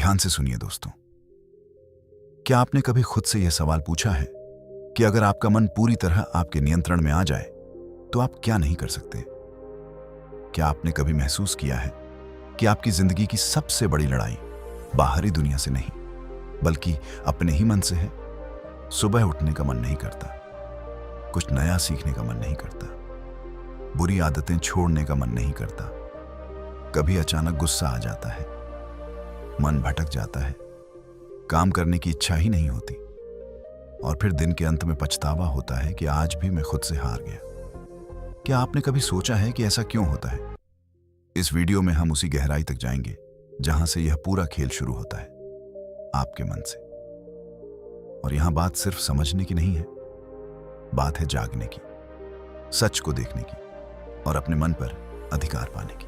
ध्यान से सुनिए दोस्तों। क्या आपने कभी खुद से यह सवाल पूछा है कि अगर आपका मन पूरी तरह आपके नियंत्रण में आ जाए तो आप क्या नहीं कर सकते? क्या आपने कभी महसूस किया है कि आपकी जिंदगी की सबसे बड़ी लड़ाई बाहरी दुनिया से नहीं बल्कि अपने ही मन से है? सुबह उठने का मन नहीं करता, कुछ नया सीखने का मन नहीं करता, बुरी आदतें छोड़ने का मन नहीं करता, कभी अचानक गुस्सा आ जाता है, मन भटक जाता है, काम करने की इच्छा ही नहीं होती और फिर दिन के अंत में पछतावा होता है कि आज भी मैं खुद से हार गया। क्या आपने कभी सोचा है कि ऐसा क्यों होता है? इस वीडियो में हम उसी गहराई तक जाएंगे जहां से यह पूरा खेल शुरू होता है, आपके मन से। और यहां बात सिर्फ समझने की नहीं है, बात है जागने की, सच को देखने की और अपने मन पर अधिकार पाने की।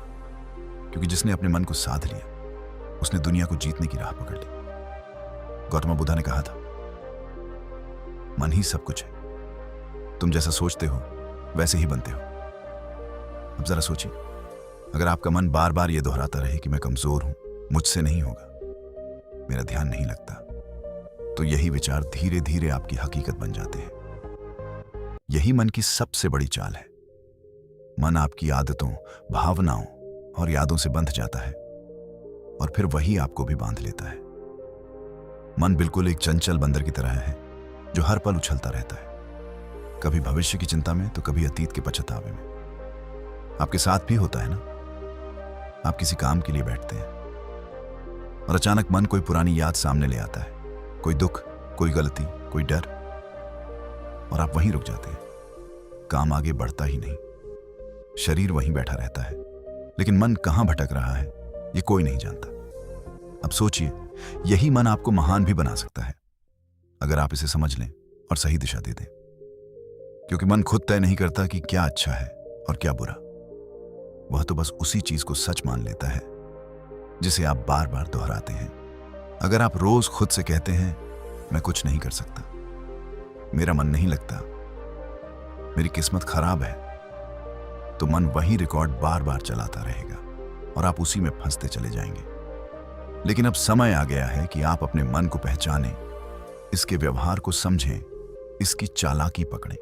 क्योंकि जिसने अपने मन को साध लिया उसने दुनिया को जीतने की राह पकड़ ली। गौतम बुद्धा ने कहा था, मन ही सब कुछ है, तुम जैसा सोचते हो वैसे ही बनते हो। अब जरा सोचिए, अगर आपका मन बार बार यह दोहराता रहे कि मैं कमजोर हूं, मुझसे नहीं होगा, मेरा ध्यान नहीं लगता, तो यही विचार धीरे धीरे आपकी हकीकत बन जाते हैं। यही मन की सबसे बड़ी चाल है। मन आपकी आदतों, भावनाओं और यादों से बंध जाता है और फिर वही आपको भी बांध लेता है। मन बिल्कुल एक चंचल बंदर की तरह है जो हर पल उछलता रहता है, कभी भविष्य की चिंता में तो कभी अतीत के पछतावे में। आपके साथ भी होता है ना? आप किसी काम के लिए बैठते हैं और अचानक मन कोई पुरानी याद सामने ले आता है, कोई दुख, कोई गलती, कोई डर, और आप वहीं रुक जाते हैं। काम आगे बढ़ता ही नहीं, शरीर वहीं बैठा रहता है, लेकिन मन कहां भटक रहा है ये कोई नहीं जानता। अब सोचिए, यही मन आपको महान भी बना सकता है अगर आप इसे समझ लें और सही दिशा दे दें। क्योंकि मन खुद तय नहीं करता कि क्या अच्छा है और क्या बुरा, वह तो बस उसी चीज को सच मान लेता है जिसे आप बार बार दोहराते हैं। अगर आप रोज खुद से कहते हैं, मैं कुछ नहीं कर सकता, मेरा मन नहीं लगता, मेरी किस्मत खराब है, तो मन वही रिकॉर्ड बार बार चलाता रहेगा और आप उसी में फंसते चले जाएंगे। लेकिन अब समय आ गया है कि आप अपने मन को पहचानें, इसके व्यवहार को समझें, इसकी चालाकी पकड़ें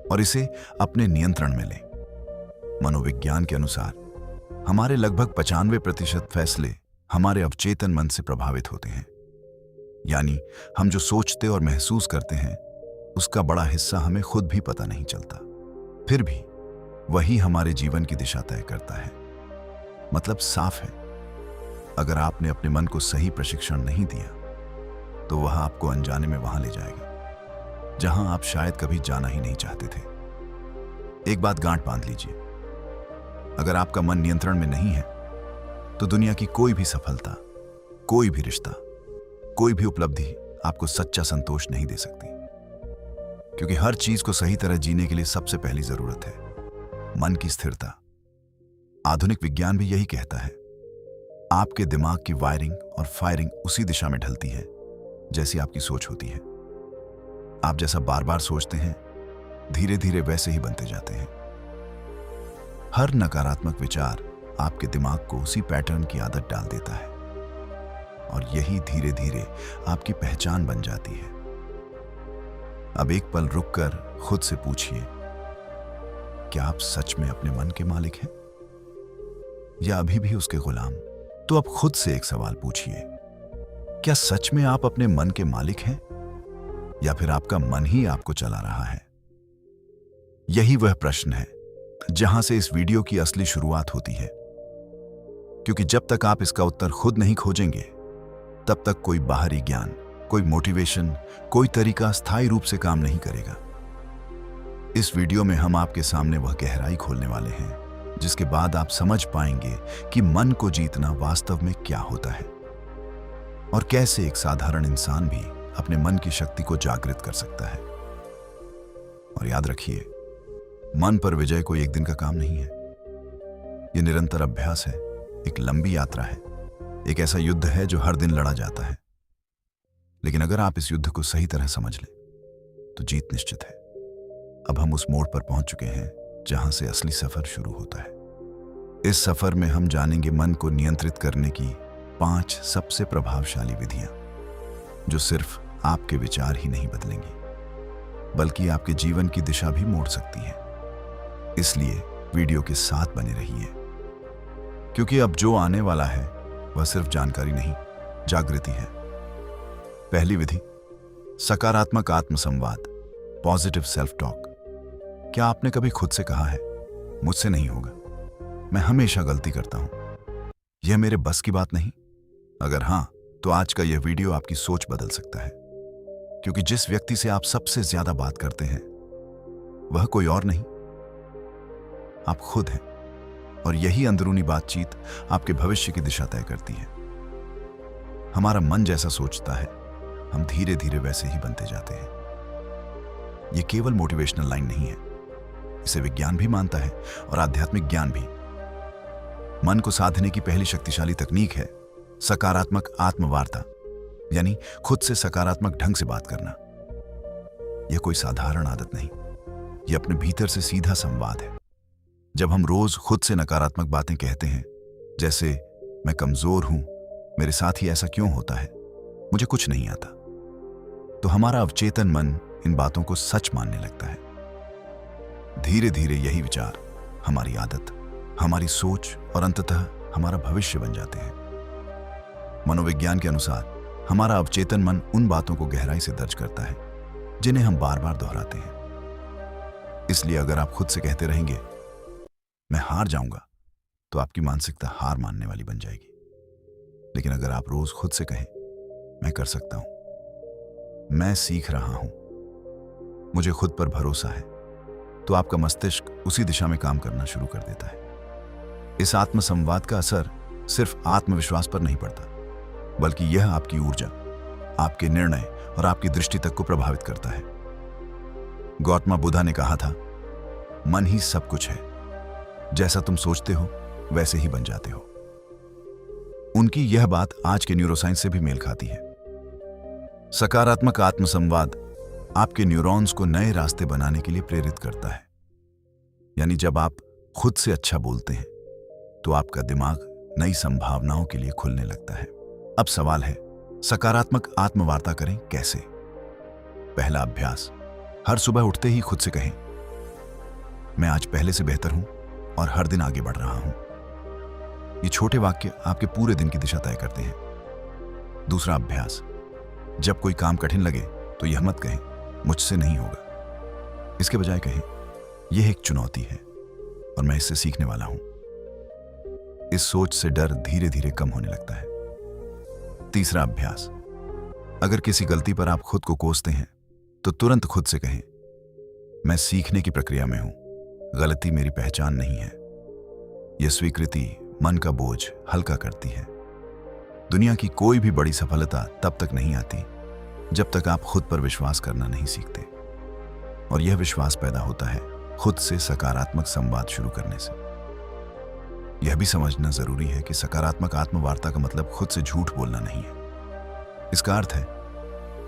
और इसे अपने नियंत्रण में लें। मनोविज्ञान के अनुसार हमारे लगभग 95% फैसले हमारे अवचेतन मन से प्रभावित होते हैं। यानी हम जो सोचते और महसूस करते हैं उसका बड़ा हिस्सा हमें खुद भी पता नहीं चलता, फिर भी वही हमारे जीवन की दिशा तय करता है। मतलब साफ है, अगर आपने अपने मन को सही प्रशिक्षण नहीं दिया तो वह आपको अनजाने में वहां ले जाएगा जहां आप शायद कभी जाना ही नहीं चाहते थे। एक बात गांठ बांध लीजिए, अगर आपका मन नियंत्रण में नहीं है तो दुनिया की कोई भी सफलता, कोई भी रिश्ता, कोई भी उपलब्धि आपको सच्चा संतोष नहीं दे सकती। क्योंकि हर चीज को सही तरह जीने के लिए सबसे पहली जरूरत है मन की स्थिरता। आधुनिक विज्ञान भी यही कहता है, आपके दिमाग की वायरिंग और फायरिंग उसी दिशा में ढलती है जैसी आपकी सोच होती है। आप जैसा बार बार सोचते हैं, धीरे धीरे वैसे ही बनते जाते हैं। हर नकारात्मक विचार आपके दिमाग को उसी पैटर्न की आदत डाल देता है और यही धीरे धीरे आपकी पहचान बन जाती है। अब एक पल रुककर खुद से पूछिए, क्या आप सच में अपने मन के मालिक हैं या अभी भी उसके गुलाम? तो अब खुद से एक सवाल पूछिए, क्या सच में आप अपने मन के मालिक हैं या फिर आपका मन ही आपको चला रहा है? यही वह प्रश्न है जहां से इस वीडियो की असली शुरुआत होती है। क्योंकि जब तक आप इसका उत्तर खुद नहीं खोजेंगे तब तक कोई बाहरी ज्ञान, कोई मोटिवेशन, कोई तरीका स्थायी रूप से काम नहीं करेगा। इस वीडियो में हम आपके सामने वह गहराई खोलने वाले हैं जिसके बाद आप समझ पाएंगे कि मन को जीतना वास्तव में क्या होता है और कैसे एक साधारण इंसान भी अपने मन की शक्ति को जागृत कर सकता है। और याद रखिए, मन पर विजय कोई एक दिन का काम नहीं है, यह निरंतर अभ्यास है, एक लंबी यात्रा है, एक ऐसा युद्ध है जो हर दिन लड़ा जाता है। लेकिन अगर आप इस युद्ध को सही तरह समझ लें तो जीत निश्चित है। अब हम उस मोड़ पर पहुंच चुके हैं जहां से असली सफर शुरू होता है। इस सफर में हम जानेंगे मन को नियंत्रित करने की 5 सबसे प्रभावशाली विधियां जो सिर्फ आपके विचार ही नहीं बदलेंगी बल्कि आपके जीवन की दिशा भी मोड़ सकती हैं। इसलिए वीडियो के साथ बने रहिए, क्योंकि अब जो आने वाला है वह सिर्फ जानकारी नहीं, जागृति है। पहली विधि, सकारात्मक आत्मसंवाद, पॉजिटिव सेल्फ टॉक। क्या आपने कभी खुद से कहा है, मुझसे नहीं होगा, मैं हमेशा गलती करता हूं, यह मेरे बस की बात नहीं? अगर हां, तो आज का यह वीडियो आपकी सोच बदल सकता है, क्योंकि जिस व्यक्ति से आप सबसे ज्यादा बात करते हैं वह कोई और नहीं, आप खुद हैं। और यही अंदरूनी बातचीत आपके भविष्य की दिशा तय करती है। हमारा मन जैसा सोचता है, हम धीरे धीरे वैसे ही बनते जाते हैं। यह केवल मोटिवेशनल लाइन नहीं है, इसे विज्ञान भी मानता है और आध्यात्मिक ज्ञान भी। मन को साधने की पहली शक्तिशाली तकनीक है सकारात्मक आत्मवार्ता, यानी खुद से सकारात्मक ढंग से बात करना। यह कोई साधारण आदत नहीं, यह अपने भीतर से सीधा संवाद है। जब हम रोज खुद से नकारात्मक बातें कहते हैं, जैसे मैं कमजोर हूं, मेरे साथ ही ऐसा क्यों होता है, मुझे कुछ नहीं आता, तो हमारा अवचेतन मन इन बातों को सच मानने लगता है। धीरे धीरे यही विचार हमारी आदत, हमारी सोच और अंततः हमारा भविष्य बन जाते हैं। मनोविज्ञान के अनुसार हमारा अवचेतन मन उन बातों को गहराई से दर्ज करता है जिन्हें हम बार बार दोहराते हैं। इसलिए अगर आप खुद से कहते रहेंगे मैं हार जाऊंगा, तो आपकी मानसिकता हार मानने वाली बन जाएगी। लेकिन अगर आप रोज खुद से कहें मैं कर सकता हूं, मैं सीख रहा हूं, मुझे खुद पर भरोसा है, तो आपका मस्तिष्क उसी दिशा में काम करना शुरू कर देता है। इस आत्मसंवाद का असर सिर्फ आत्मविश्वास पर नहीं पड़ता, बल्कि यह आपकी ऊर्जा, आपके निर्णय और आपकी दृष्टि तक को प्रभावित करता है। गौतम बुद्धा ने कहा था, मन ही सब कुछ है, जैसा तुम सोचते हो वैसे ही बन जाते हो। उनकी यह बात आज के न्यूरोसाइंस से भी मेल खाती है। सकारात्मक आत्मसंवाद आपके न्यूरॉन्स को नए रास्ते बनाने के लिए प्रेरित करता है। यानी जब आप खुद से अच्छा बोलते हैं तो आपका दिमाग नई संभावनाओं के लिए खुलने लगता है। अब सवाल है, सकारात्मक आत्मवार्ता करें कैसे? पहला अभ्यास, हर सुबह उठते ही खुद से कहें मैं आज पहले से बेहतर हूं और हर दिन आगे बढ़ रहा हूं। ये छोटे वाक्य आपके पूरे दिन की दिशा तय करते हैं। दूसरा अभ्यास, जब कोई काम कठिन लगे तो यह मत कहें मुझसे नहीं होगा, इसके बजाय कहें यह एक चुनौती है और मैं इससे सीखने वाला हूं। इस सोच से डर धीरे धीरे कम होने लगता है। तीसरा अभ्यास, अगर किसी गलती पर आप खुद को कोसते हैं तो तुरंत खुद से कहें मैं सीखने की प्रक्रिया में हूं, गलती मेरी पहचान नहीं है। यह स्वीकृति मन का बोझ हल्का करती है। दुनिया की कोई भी बड़ी सफलता तब तक नहीं आती जब तक आप खुद पर विश्वास करना नहीं सीखते, और यह विश्वास पैदा होता है खुद से सकारात्मक संवाद शुरू करने से। यह भी समझना जरूरी है कि सकारात्मक आत्मवार्ता का मतलब खुद से झूठ बोलना नहीं है। इसका अर्थ है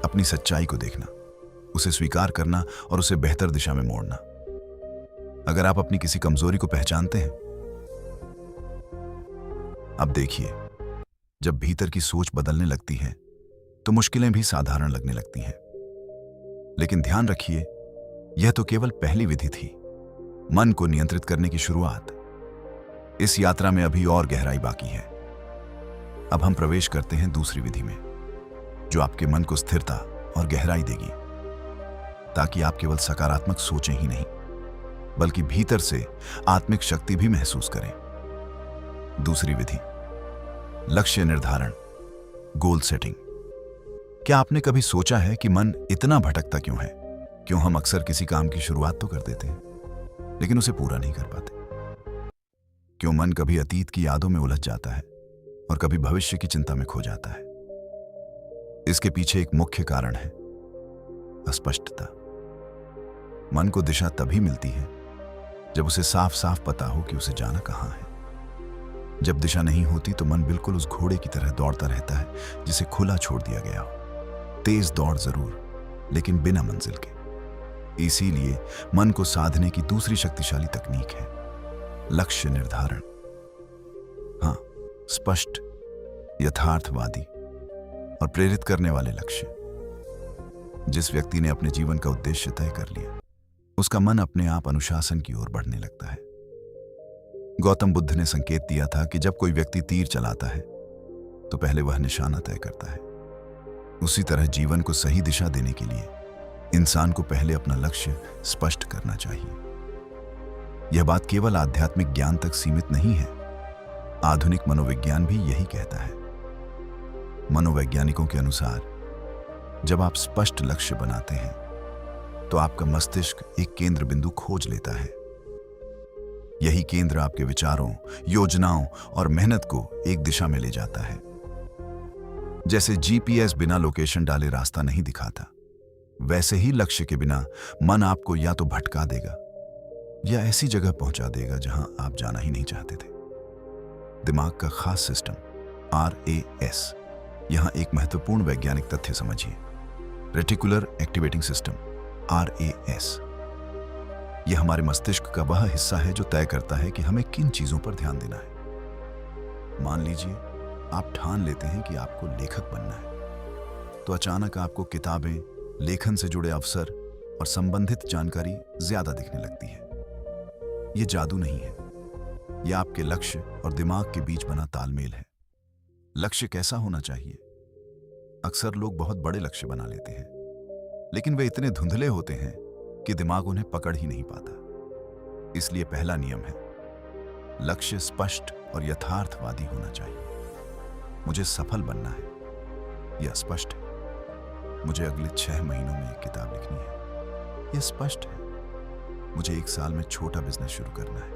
अपनी सच्चाई को देखना, उसे स्वीकार करना और उसे बेहतर दिशा में मोड़ना। अगर आप अपनी किसी कमजोरी को पहचानते हैं, अब देखिए, जब भीतर की सोच बदलने लगती है तो मुश्किलें भी साधारण लगने लगती हैं। लेकिन ध्यान रखिए, यह तो केवल पहली विधि थी, मन को नियंत्रित करने की शुरुआत। इस यात्रा में अभी और गहराई बाकी है। अब हम प्रवेश करते हैं दूसरी विधि में, जो आपके मन को स्थिरता और गहराई देगी, ताकि आप केवल सकारात्मक सोचें ही नहीं, बल्कि भीतर से आत्मिक शक्ति भी महसूस करें। दूसरी विधि, लक्ष्य निर्धारण, गोल सेटिंग। क्या आपने कभी सोचा है कि मन इतना भटकता क्यों है? क्यों हम अक्सर किसी काम की शुरुआत तो कर देते हैं लेकिन उसे पूरा नहीं कर पाते? क्यों मन कभी अतीत की यादों में उलझ जाता है और कभी भविष्य की चिंता में खो जाता है? इसके पीछे एक मुख्य कारण है अस्पष्टता। मन को दिशा तभी मिलती है जब उसे साफ साफ पता हो कि उसे जाना कहां है। जब दिशा नहीं होती तो मन बिल्कुल उस घोड़े की तरह दौड़ता रहता है जिसे खुला छोड़ दिया गया हो। तेज दौड़ जरूर, लेकिन बिना मंजिल के। इसीलिए मन को साधने की दूसरी शक्तिशाली तकनीक है लक्ष्य निर्धारण। हाँ, स्पष्ट यथार्थवादी और प्रेरित करने वाले लक्ष्य। जिस व्यक्ति ने अपने जीवन का उद्देश्य तय कर लिया, उसका मन अपने आप अनुशासन की ओर बढ़ने लगता है। गौतम बुद्ध ने संकेत दिया था कि जब कोई व्यक्ति तीर चलाता है तो पहले वह निशाना तय करता है। उसी तरह जीवन को सही दिशा देने के लिए इंसान को पहले अपना लक्ष्य स्पष्ट करना चाहिए। यह बात केवल आध्यात्मिक ज्ञान तक सीमित नहीं है, आधुनिक मनोविज्ञान भी यही कहता है। मनोवैज्ञानिकों के अनुसार जब आप स्पष्ट लक्ष्य बनाते हैं तो आपका मस्तिष्क एक केंद्र बिंदु खोज लेता है। यही केंद्र आपके विचारों, योजनाओं और मेहनत को एक दिशा में ले जाता है। जैसे जीपीएस बिना लोकेशन डाले रास्ता नहीं दिखाता, वैसे ही लक्ष्य के बिना मन आपको या तो भटका देगा या ऐसी जगह पहुंचा देगा जहां आप जाना ही नहीं चाहते थे। दिमाग का खास सिस्टम RAS, यहां एक महत्वपूर्ण वैज्ञानिक तथ्य समझिए। रेटिकुलर एक्टिवेटिंग सिस्टम RAS, यह हमारे मस्तिष्क का वह हिस्सा है जो तय करता है कि हमें किन चीजों पर ध्यान देना है। मान लीजिए आप ठान लेते हैं कि आपको लेखक बनना है, तो अचानक आपको किताबें, लेखन से जुड़े अवसर और संबंधित जानकारी ज्यादा दिखने लगती है। यह जादू नहीं है, यह आपके लक्ष्य और दिमाग के बीच बना तालमेल है। लक्ष्य कैसा होना चाहिए? अक्सर लोग बहुत बड़े लक्ष्य बना लेते हैं, लेकिन वे इतने धुंधले होते हैं कि दिमाग उन्हें पकड़ ही नहीं पाता। इसलिए पहला नियम है, लक्ष्य स्पष्ट और यथार्थवादी होना चाहिए। मुझे सफल बनना है, यह स्पष्ट है। मुझे अगले 6 महीनों में एक किताब लिखनी है, यह स्पष्ट है। मुझे 1 साल में छोटा बिजनेस शुरू करना है,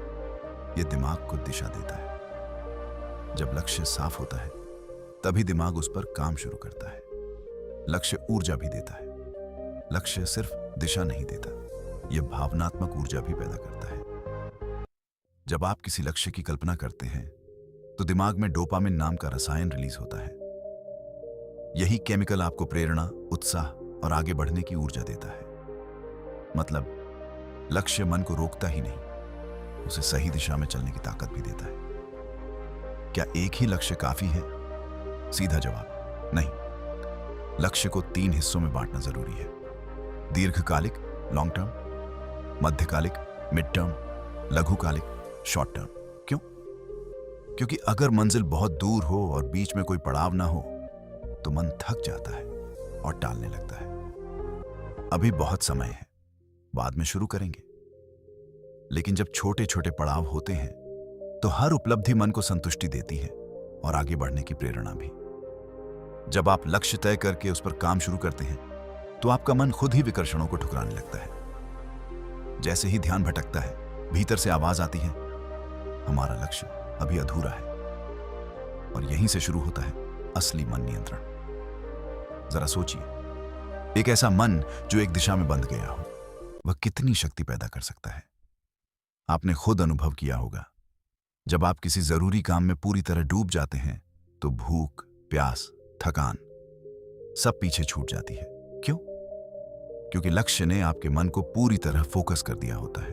यह दिमाग को दिशा देता है। जब लक्ष्य साफ होता है तभी दिमाग उस पर काम शुरू करता है। लक्ष्य ऊर्जा भी देता है। लक्ष्य सिर्फ दिशा नहीं देता, यह भावनात्मक ऊर्जा भी पैदा करता है। जब आप किसी लक्ष्य की कल्पना करते हैं तो दिमाग में डोपामिन नाम का रसायन रिलीज होता है। यही केमिकल आपको प्रेरणा, उत्साह और आगे बढ़ने की ऊर्जा देता है। मतलब लक्ष्य मन को रोकता ही नहीं, उसे सही दिशा में चलने की ताकत भी देता है। क्या एक ही लक्ष्य काफी है? सीधा जवाब नहीं। लक्ष्य को 3 हिस्सों में बांटना जरूरी है। दीर्घकालिक लॉन्ग टर्म, मध्यकालिक मिड टर्म, लघुकालिक शॉर्ट टर्म। क्यों? क्योंकि अगर मंजिल बहुत दूर हो और बीच में कोई पड़ाव ना हो तो मन थक जाता है और टालने लगता है। अभी बहुत समय है, बाद में शुरू करेंगे। लेकिन जब छोटे छोटे पड़ाव होते हैं तो हर उपलब्धि मन को संतुष्टि देती है और आगे बढ़ने की प्रेरणा भी। जब आप लक्ष्य तय करके उस पर काम शुरू करते हैं तो आपका मन खुद ही विकर्षणों को ठुकराने लगता है। जैसे ही ध्यान भटकता है, भीतर से आवाज आती है, हमारा लक्ष्य अभी अधूरा है। और यहीं से शुरू होता है असली मन नियंत्रण। जरा सोचिए, एक ऐसा मन जो एक दिशा में बंध गया हो, वह कितनी शक्ति पैदा कर सकता है। आपने खुद अनुभव किया होगा, जब आप किसी जरूरी काम में पूरी तरह डूब जाते हैं तो भूख, प्यास, थकान सब पीछे छूट जाती है। क्यों? क्योंकि लक्ष्य ने आपके मन को पूरी तरह फोकस कर दिया होता है।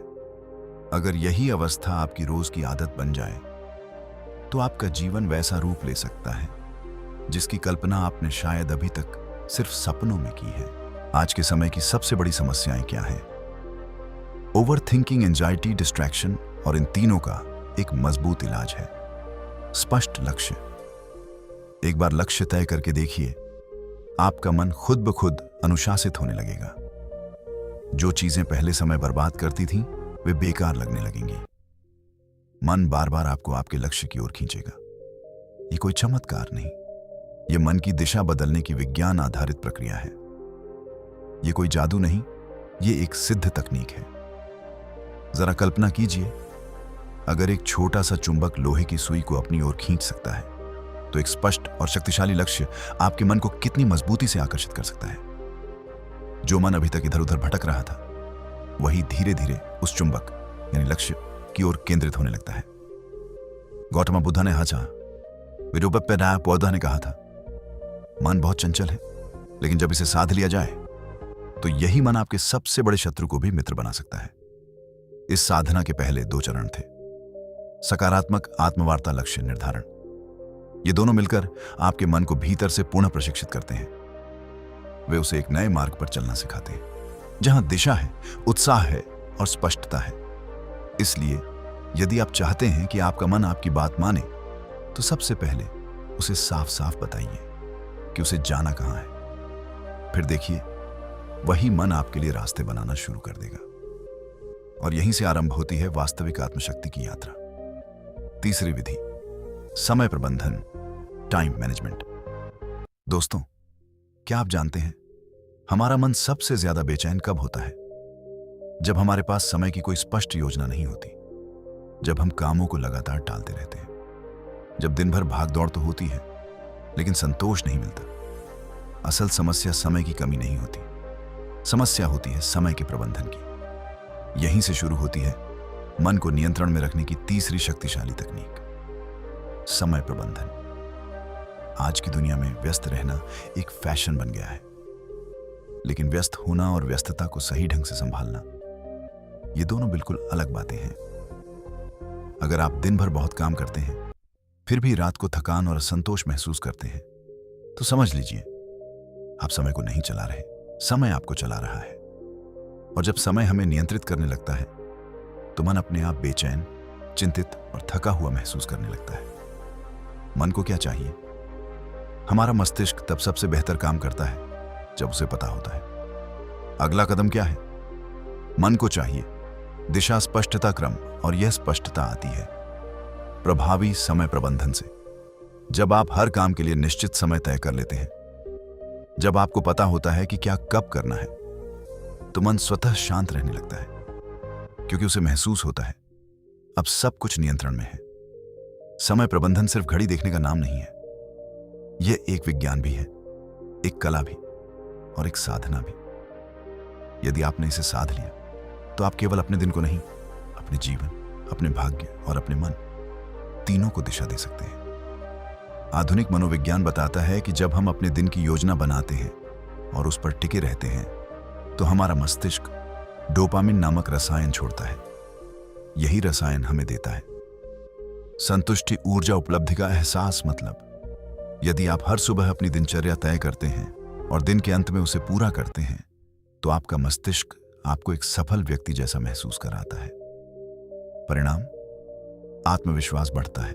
अगर यही अवस्था आपकी रोज की आदत बन जाए तो आपका जीवन वैसा रूप ले सकता है जिसकी कल्पना आपने शायद अभी तक सिर्फ सपनों में की है। आज के समय की सबसे बड़ी समस्याएं क्या हैं? ओवर थिंकिंग, एंजाइटी, डिस्ट्रैक्शन, और इन तीनों का एक मजबूत इलाज है स्पष्ट लक्ष्य। एक बार लक्ष्य तय करके देखिए, आपका मन खुद ब खुद अनुशासित होने लगेगा। जो चीजें पहले समय बर्बाद करती थीं, वे बेकार लगने लगेंगी। मन बार बार आपको आपके लक्ष्य की ओर खींचेगा। ये कोई चमत्कार नहीं, ये मन की दिशा बदलने की विज्ञान आधारित प्रक्रिया है। ये कोई जादू नहीं, ये एक सिद्ध तकनीक है। जरा कल्पना कीजिए, अगर एक छोटा सा चुंबक लोहे की सुई को अपनी ओर खींच सकता है तो एक स्पष्ट और शक्तिशाली लक्ष्य आपके मन को कितनी मजबूती से आकर्षित कर सकता है। जो मन अभी तक इधर उधर भटक रहा था, वही धीरे धीरे उस चुंबक यानी लक्ष्य की ओर केंद्रित होने लगता है। गौतम बुद्ध ने हाचा विरूपप्य पौधा ने कहा था, मन बहुत चंचल है, लेकिन जब इसे साध लिया जाए तो यही मन आपके सबसे बड़े शत्रु को भी मित्र बना सकता है। इस साधना के पहले 2 चरण थे। सकारात्मक आत्मवार्ता लक्ष्य निर्धारण। ये दोनों मिलकर आपके मन को भीतर से पुनः प्रशिक्षित करते हैं। वे उसे एक नए मार्ग पर चलना सिखाते हैं जहां दिशा है, उत्साह है और स्पष्टता है। इसलिए यदि आप चाहते हैं कि आपका मन आपकी बात माने, तो सबसे पहले उसे साफ साफ बताइए कि उसे जाना कहां है। फिर देखिए, वही मन आपके लिए रास्ते बनाना शुरू कर देगा। और यहीं से आरंभ होती है वास्तविक आत्मशक्ति की यात्रा। तीसरी विधि, समय प्रबंधन, टाइम मैनेजमेंट। दोस्तों, क्या आप जानते हैं हमारा मन सबसे ज्यादा बेचैन कब होता है? जब हमारे पास समय की कोई स्पष्ट योजना नहीं होती, जब हम कामों को लगातार टालते रहते हैं, जब दिन भर भागदौड़ तो होती है लेकिन संतोष नहीं मिलता। असल समस्या समय की कमी नहीं होती, समस्या होती है समय के प्रबंधन की। यहीं से शुरू होती है मन को नियंत्रण में रखने की तीसरी शक्तिशाली तकनीक, समय प्रबंधन। आज की दुनिया में व्यस्त रहना एक फैशन बन गया है, लेकिन व्यस्त होना और व्यस्तता को सही ढंग से संभालना, ये दोनों बिल्कुल अलग बातें हैं। अगर आप दिन भर बहुत काम करते हैं फिर भी रात को थकान और असंतोष महसूस करते हैं, तो समझ लीजिए आप समय को नहीं चला रहे, समय आपको चला रहा है। और जब समय हमें नियंत्रित करने लगता है तो मन अपने आप बेचैन, चिंतित और थका हुआ महसूस करने लगता है। मन को क्या चाहिए? हमारा मस्तिष्क तब सबसे बेहतर काम करता है जब उसे पता होता है अगला कदम क्या है। मन को चाहिए दिशा, स्पष्टता, क्रम, और यह स्पष्टता आती है प्रभावी समय प्रबंधन से। जब आप हर काम के लिए निश्चित समय तय कर लेते हैं, जब आपको पता होता है कि क्या कब करना है, तो मन स्वतः शांत रहने लगता है, क्योंकि उसे महसूस होता है अब सब कुछ नियंत्रण में है। समय प्रबंधन सिर्फ घड़ी देखने का नाम नहीं है, यह एक विज्ञान भी है, एक कला भी और एक साधना भी। यदि आपने इसे साध लिया तो आप केवल अपने दिन को नहीं, अपने जीवन, अपने भाग्य और अपने मन, तीनों को दिशा दे सकते हैं। आधुनिक मनोविज्ञान बताता है कि जब हम अपने दिन की योजना बनाते हैं और उस पर टिके रहते हैं, तो हमारा मस्तिष्क डोपामिन नामक रसायन छोड़ता है। यही रसायन हमें देता है संतुष्टि, ऊर्जा, उपलब्धि का एहसास। मतलब यदि आप हर सुबह अपनी दिनचर्या तय करते हैं और दिन के अंत में उसे पूरा करते हैं, तो आपका मस्तिष्क आपको एक सफल व्यक्ति जैसा महसूस कराता है। परिणाम, आत्मविश्वास बढ़ता है,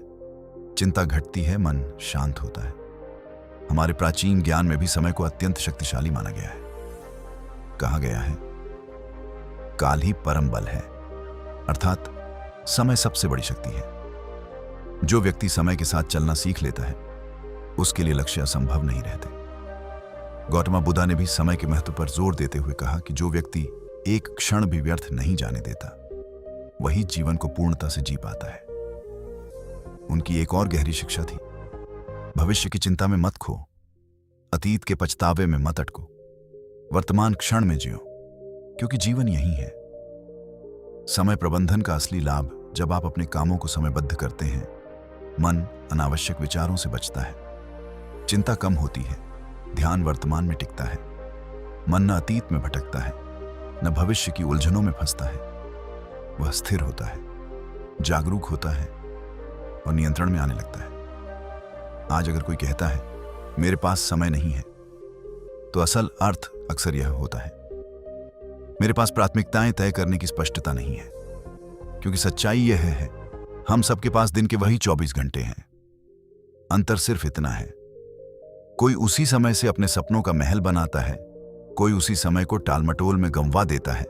चिंता घटती है, मन शांत होता है। हमारे प्राचीन ज्ञान में भी समय को अत्यंत शक्तिशाली माना गया है। कहा गया है काल ही परम बल है, अर्थात समय सबसे बड़ी शक्ति है। जो व्यक्ति समय के साथ चलना सीख लेता है, उसके लिए लक्ष्य असंभव नहीं रहते। गौतम बुद्ध ने भी समय के महत्व पर जोर देते हुए कहा कि जो व्यक्ति एक क्षण भी व्यर्थ नहीं जाने देता, वही जीवन को पूर्णता से जी पाता है। उनकी एक और गहरी शिक्षा थी, भविष्य की चिंता में मत खो, अतीत के पछतावे में मत अटको, वर्तमान क्षण में जियो, क्योंकि जीवन यही है। समय प्रबंधन का असली लाभ, जब आप अपने कामों को समयबद्ध करते हैं, मन अनावश्यक विचारों से बचता है, चिंता कम होती है, ध्यान वर्तमान में टिकता है, मन न अतीत में भटकता है, न भविष्य की उलझनों में फंसता है। वह स्थिर होता है, जागरूक होता है और नियंत्रण में आने लगता है। आज अगर कोई कहता है मेरे पास समय नहीं है, तो असल अर्थ अक्सर यह होता है मेरे पास प्राथमिकताएं तय करने की स्पष्टता नहीं है। क्योंकि सच्चाई यह है हम सबके पास दिन के वही 24 घंटे हैं। अंतर सिर्फ इतना है, कोई उसी समय से अपने सपनों का महल बनाता है, कोई उसी समय को टालमटोल में गंवा देता है।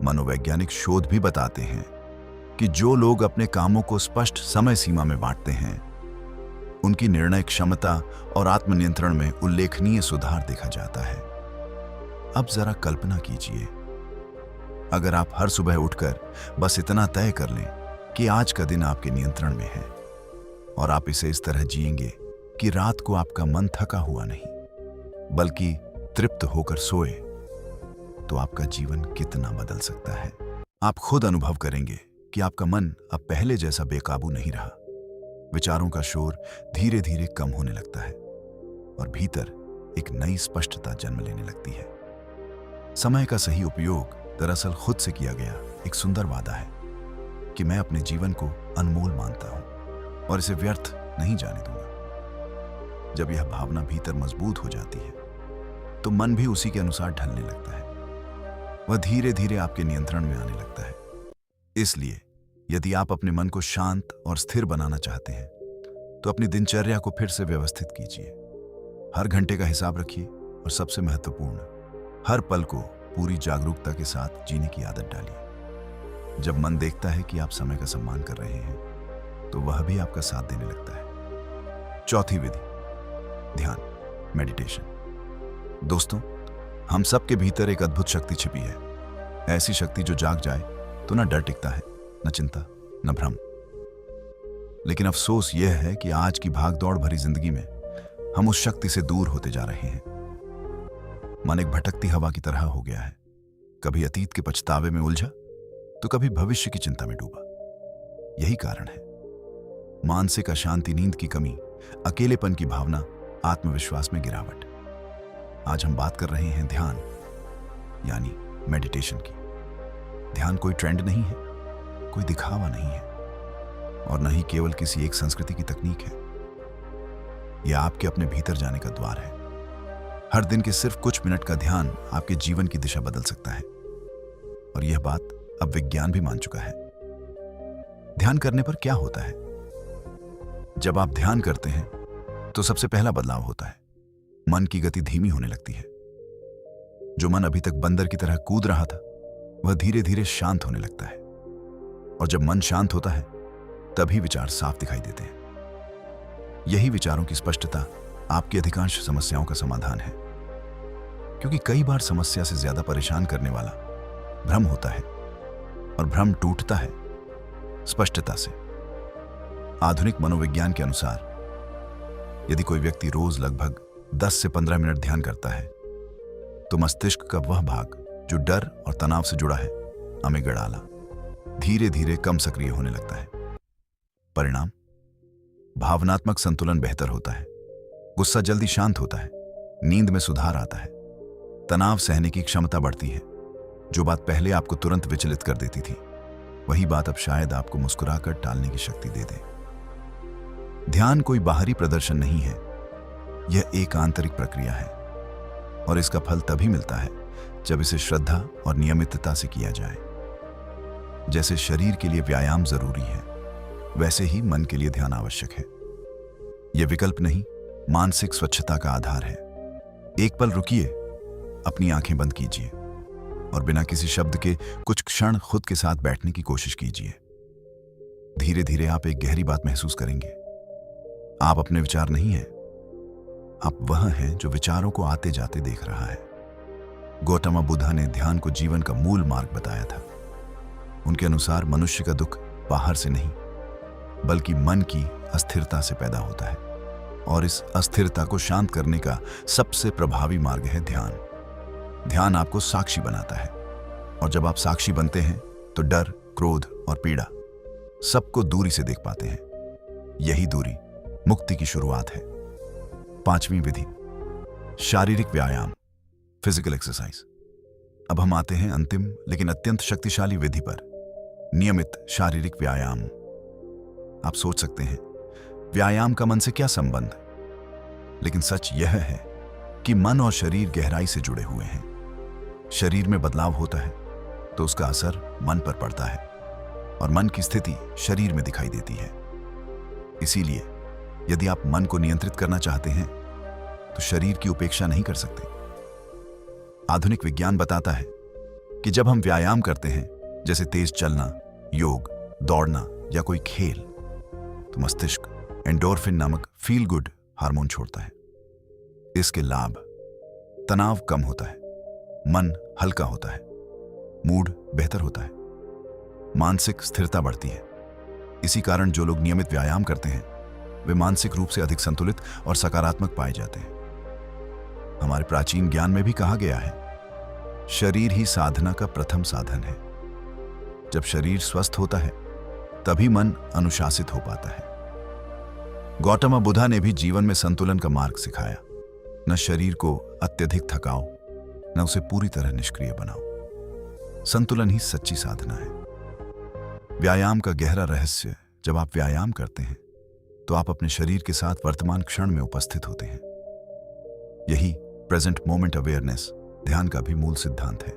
मनोवैज्ञानिक शोध भी बताते हैं कि जो लोग अपने कामों को स्पष्ट समय सीमा में बांटते हैं, उनकी निर्णय क्षमता और आत्मनियंत्रण में उल्लेखनीय सुधार देखा जाता है। अब जरा कल्पना कीजिए, अगर आप हर सुबह उठकर बस इतना तय कर लें कि आज का दिन आपके नियंत्रण में है, और आप इसे इस तरह जिएंगे कि रात को आपका मन थका हुआ नहीं बल्कि तृप्त होकर सोए, तो आपका जीवन कितना बदल सकता है। आप खुद अनुभव करेंगे कि आपका मन अब पहले जैसा बेकाबू नहीं रहा। विचारों का शोर धीरे धीरे कम होने लगता है और भीतर एक नई स्पष्टता जन्म लेने लगती है। समय का सही उपयोग दरअसल खुद से किया गया एक सुंदर वादा है कि मैं अपने जीवन को अनमोल मानता हूं और इसे व्यर्थ नहीं जाने दूंगा। जब यह भावना भीतर मजबूत हो जाती है तो मन भी उसी के अनुसार ढलने लगता है। वह धीरे धीरे आपके नियंत्रण में आने लगता है। इसलिए यदि आप अपने मन को शांत और स्थिर बनाना चाहते हैं तो अपनी दिनचर्या को फिर से व्यवस्थित कीजिए। हर घंटे का हिसाब रखिए और सबसे महत्वपूर्ण, हर पल को पूरी जागरूकता के साथ जीने की आदत डालिए। जब मन देखता है कि आप समय का सम्मान कर रहे हैं तो वह भी आपका साथ देने लगता है। चौथी विधि, ध्यान, मेडिटेशन। दोस्तों, हम सबके भीतर एक अद्भुत शक्ति छिपी है। ऐसी शक्ति जो जाग जाए तो न डर टिकता है, न चिंता, न भ्रम। लेकिन अफसोस यह है कि आज की भागदौड़ भरी जिंदगी में हम उस शक्ति से दूर होते जा रहे हैं। मन एक भटकती हवा की तरह हो गया है, कभी अतीत के पछतावे में उलझा तो कभी भविष्य की चिंता में डूबा। यही कारण है मानसिक अशांति, नींद की कमी, अकेलेपन की भावना, आत्मविश्वास में गिरावट। आज हम बात कर रहे हैं ध्यान यानी मेडिटेशन की। ध्यान कोई ट्रेंड नहीं है, कोई दिखावा नहीं है और न ही केवल किसी एक संस्कृति की तकनीक है। यह आपके अपने भीतर जाने का द्वार है। हर दिन के सिर्फ कुछ मिनट का ध्यान आपके जीवन की दिशा बदल सकता है और यह बात अब विज्ञान भी मान चुका है। ध्यान करने पर क्या होता है? जब आप ध्यान करते हैं तो सबसे पहला बदलाव होता है, मन की गति धीमी होने लगती है। जो मन अभी तक बंदर की तरह कूद रहा था वह धीरे धीरे शांत होने लगता है और जब मन शांत होता है तभी विचार साफ दिखाई देते हैं। यही विचारों की स्पष्टता आपकी अधिकांश समस्याओं का समाधान है, क्योंकि कई बार समस्या से ज्यादा परेशान करने वाला भ्रम होता है और भ्रम टूटता है स्पष्टता से। आधुनिक मनोविज्ञान के अनुसार यदि कोई व्यक्ति रोज लगभग 10 से 15 मिनट ध्यान करता है तो मस्तिष्क का वह भाग जो डर और तनाव से जुड़ा है, अमिगडाला, धीरे धीरे कम सक्रिय होने लगता है। परिणाम, भावनात्मक संतुलन बेहतर होता है, गुस्सा जल्दी शांत होता है, नींद में सुधार आता है, तनाव सहने की क्षमता बढ़ती है। जो बात पहले आपको तुरंत विचलित कर देती थी वही बात अब शायद आपको मुस्कुराकर टालने की शक्ति दे दे। ध्यान कोई बाहरी प्रदर्शन नहीं है, यह एक आंतरिक प्रक्रिया है और इसका फल तभी मिलता है जब इसे श्रद्धा और नियमितता से किया जाए। जैसे शरीर के लिए व्यायाम जरूरी है, वैसे ही मन के लिए ध्यान आवश्यक है। यह विकल्प नहीं, मानसिक स्वच्छता का आधार है। एक पल रुकिए, अपनी आंखें बंद कीजिए और बिना किसी शब्द के कुछ क्षण खुद के साथ बैठने की कोशिश कीजिए। धीरे धीरे आप एक गहरी बात महसूस करेंगे। आप अपने विचार नहीं हैं, आप वह हैं जो विचारों को आते जाते देख रहा है। गौतम बुद्ध ने ध्यान को जीवन का मूल मार्ग बताया था। उनके अनुसार मनुष्य का दुख बाहर से नहीं बल्कि मन की अस्थिरता से पैदा होता है और इस अस्थिरता को शांत करने का सबसे प्रभावी मार्ग है ध्यान। ध्यान आपको साक्षी बनाता है और जब आप साक्षी बनते हैं तो डर, क्रोध और पीड़ा सबको दूरी से देख पाते हैं। यही दूरी मुक्ति की शुरुआत है। पांचवी विधि, शारीरिक व्यायाम, फिजिकल एक्सरसाइज। अब हम आते हैं अंतिम लेकिन अत्यंत शक्तिशाली विधि पर, नियमित शारीरिक व्यायाम। आप सोच सकते हैं व्यायाम का मन से क्या संबंध, लेकिन सच यह है कि मन और शरीर गहराई से जुड़े हुए हैं। शरीर में बदलाव होता है तो उसका असर मन पर पड़ता है और मन की स्थिति शरीर में दिखाई देती है। इसीलिए यदि आप मन को नियंत्रित करना चाहते हैं तो शरीर की उपेक्षा नहीं कर सकते। आधुनिक विज्ञान बताता है कि जब हम व्यायाम करते हैं, जैसे तेज चलना, योग, दौड़ना या कोई खेल, तो मस्तिष्क एंडोर्फिन नामक फील गुड हार्मोन छोड़ता है। इसके लाभ, तनाव कम होता है, मन हल्का होता है, मूड बेहतर होता है, मानसिक स्थिरता बढ़ती है। इसी कारण जो लोग नियमित व्यायाम करते हैं वे मानसिक रूप से अधिक संतुलित और सकारात्मक पाए जाते हैं। हमारे प्राचीन ज्ञान में भी कहा गया है, शरीर ही साधना का प्रथम साधन है। जब शरीर स्वस्थ होता है तभी मन अनुशासित हो पाता है। गौतम बुद्ध ने भी जीवन में संतुलन का मार्ग सिखाया। न शरीर को अत्यधिक थकाओ, न उसे पूरी तरह निष्क्रिय बनाओ। संतुलन ही सच्ची साधना है। व्यायाम का गहरा रहस्य, जब आप व्यायाम करते हैं तो आप अपने शरीर के साथ वर्तमान क्षण में उपस्थित होते हैं। यही प्रेजेंट मोमेंट अवेयरनेस ध्यान का भी मूल सिद्धांत है।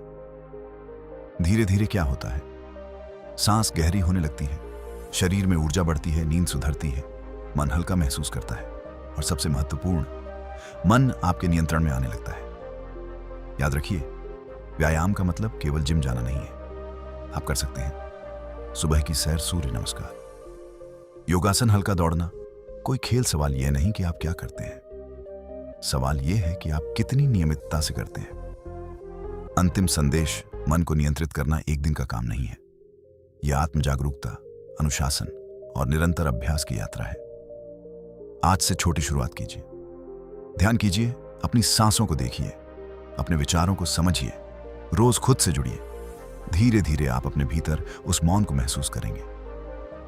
धीरे धीरे क्या होता है, सांस गहरी होने लगती है, शरीर में ऊर्जा बढ़ती है, नींद सुधरती है, मन हल्का महसूस करता है और सबसे महत्वपूर्ण, मन आपके नियंत्रण में आने लगता है। याद रखिए, व्यायाम का मतलब केवल जिम जाना नहीं है। आप कर सकते हैं सुबह की सैर, सूर्य नमस्कार, योगासन, हल्का दौड़ना। कोई खेल सवाल यह नहीं कि आप क्या करते हैं, सवाल यह है कि आप कितनी नियमितता से करते हैं। अंतिम संदेश, मन को नियंत्रित करना एक दिन का काम नहीं है। यह आत्म जागरूकता, अनुशासन और निरंतर अभ्यास की यात्रा है। आज से छोटी शुरुआत कीजिए। ध्यान कीजिए, अपनी सांसों को देखिए, अपने विचारों को समझिए, रोज खुद से जुड़िए। धीरे धीरे आप अपने भीतर उस मौन को महसूस करेंगे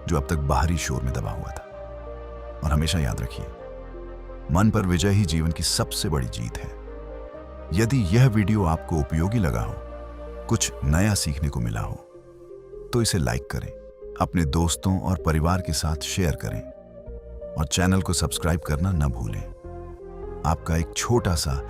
जो अब तक बाहरी शोर में दबा हुआ था। और हमेशा याद रखिए, मन पर विजय ही जीवन की सबसे बड़ी जीत है। यदि यह वीडियो आपको उपयोगी लगा हो, कुछ नया सीखने को मिला हो, तो इसे लाइक करें, अपने दोस्तों और परिवार के साथ शेयर करें और चैनल को सब्सक्राइब करना न भूलें। आपका एक छोटा सा